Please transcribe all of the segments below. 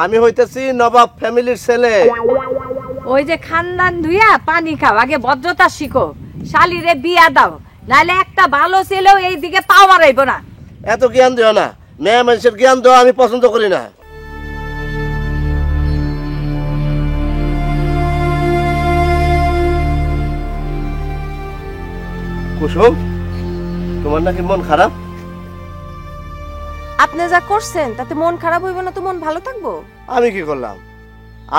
আমি হইতেছি নবাব ফ্যামিলির ছেলে। ওই যে খানদান ধুইয়া পানি খাও, আগে ভদ্রতা শিখো। শালিরে বিয়া দাও, নাহলে একটা ভালো ছেলেও এই দিকে পাও মারাইব না। এত জ্ঞান দিও না, মেয়ে মানুষের জ্ঞান দেওয়া আমি পছন্দ করি না। কুসুম, তোমার নাকি মন খারাপ? আপনি যা করছেন তাতে মন খারাপ হইব না তো মন ভালো থাকবো? আমি কি করলাম?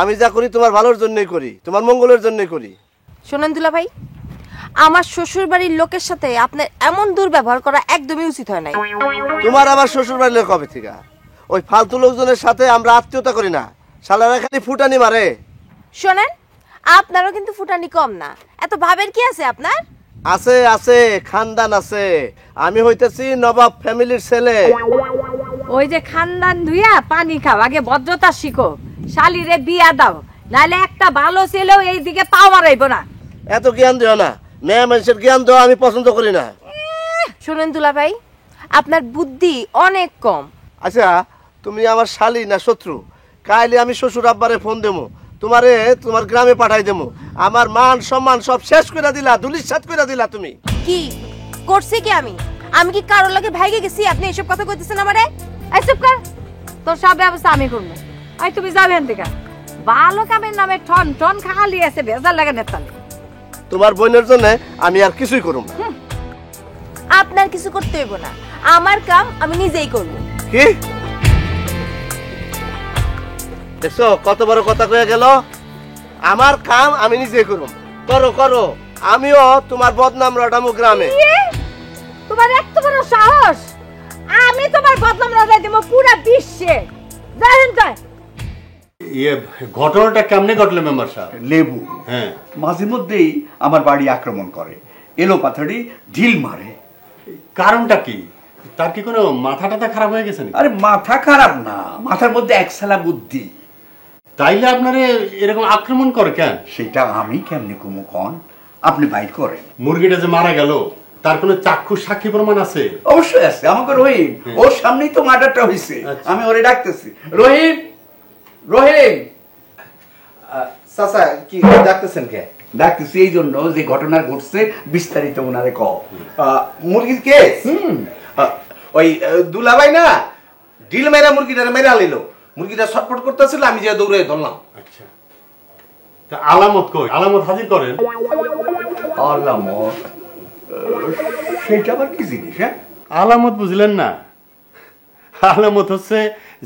আমি যা করি তোমার ভালোর জন্যই করি, তোমার মঙ্গলের জন্যই করি। শোনেন দুলা ভাই, আমার শ্বশুর বাড়ির লোকের সাথে আপনার এমন দুর্ব্যবহার করা একদমই উচিত হয় নাই। তোমার আবার শ্বশুর বাড়ির লোক কবে থেকে? ওই ফালতু লোকজনের সাথে আমরা আত্মীয়তা করি না, শালারা খালি ফুটানি মারে। শোনেন, আপনারও কিন্তু ফুটানি কম না। এত ভাবের কি আছে আপনার? আছে আছে, খানদান আছে। আমি হইতেছি নবাব ফ্যামিলির ছেলে। ওই যে খানদান ধুইয়া পানি খাও, আগে ভদ্রতা শিখো। শালিরে বিয়া দাও, নাহলে একটা ভালো ছেলেও এই দিকে পাও মারাইব না। এত জ্ঞান দিও না, মেয়ে মানুষের জ্ঞান দেওয়া আমি পছন্দ করি না। শোনেন দুলা ভাই, আপনার বুদ্ধি অনেক কম। আচ্ছা, তুমি আমার শালি না শত্রু? কাইলে আমি শ্বশুর আব্বারে ফোন দেবো, তোমারে তোমার গ্রামে পাঠাই দেবো। আমার মান সম্মান সব শেষ করে দিলা, ধুলিস্যাৎ করে দিলা তুমি। কি করছি কি আমি? আমি কি কারোর লাগে ভাইগে গেছি আপনি এসব কথা কইতেছেন আমারে? এই চুপ কর, তোর সব ব্যবস্থা আমি করবো। এই তুমি যাবে এখান থেকে। ভালো কামের নামে ঠন ঠন খালি আছে, বেজার লাগে নেতালে। তোমার বোনের জন্য আমি আর কিছুই করব না। আপনার কিছু করতে হইব না, আমার কাম আমি নিজেই করব। কি দেখছো, কত বড় কথা কয়ে গেল? আমার কাম আমি নিজেই করব। করো করো, আমিও তোমার বদনাম রটামু গ্রামে। তোমার এত বড় সাহস! আমি তোমার বদনাম রটাই দেব পুরো বিশ্বে। জানেন তো ঘটনাটা কেমনে ঘটলো মেম্বার সাহেব? লেবু হ্যাঁ, মাঝে মধ্যেই আমার বাড়ি আক্রমণ করে, এলো পাথাড়ি ঢিল মারে। কারণটা কি? তার কি কোনো মাথা টাথা খারাপ হয়ে গেছে নাকি? আরে মাথা খারাপ না, মাথার মধ্যে একসালা বুদ্ধি। তাইলে আপনারে এরকম আক্রমণ করে কেন? সেটা আমি কেমনে কমু কন, আপনি বাইর করেন। মুরগিটা যে মারা গেল তার কোনো চাক্ষুষ সাক্ষী প্রমাণ আছে? অবশ্যই আছে, আমাকে রহিম, ওর সামনেই তো মার্ডারটা হয়েছে। আমি ওরে ডাকতেছি, রহিম রহিম। চাচা কি ডাকতেছেন কে? ডাকতেছি এই জন্য যে ঘটনা ঘটছে বিস্তারিত ওনারে কও। মুরগির কে? ওই দুলাভাই না ঢিল মেরা মুরগিটা মেরা লিলো। মুরগিটা ছটফট করতেছিল, আমি যে দৌড়ে ধরলাম। আচ্ছা, তা আলামত কই? আলামত হাজির করেন। আলামত? সেটা আবার কি জিনিস? হ্যাঁ, আলামত বুঝলেন না? আলামত হচ্ছে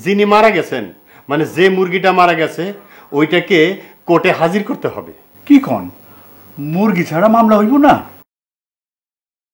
যিনি মারা গেছেন, মানে যে মুরগিটা মারা গেছে ওইটাকে কোর্টে হাজির করতে হবে। কি কন, মুরগি ছাড়া মামলা হইব না?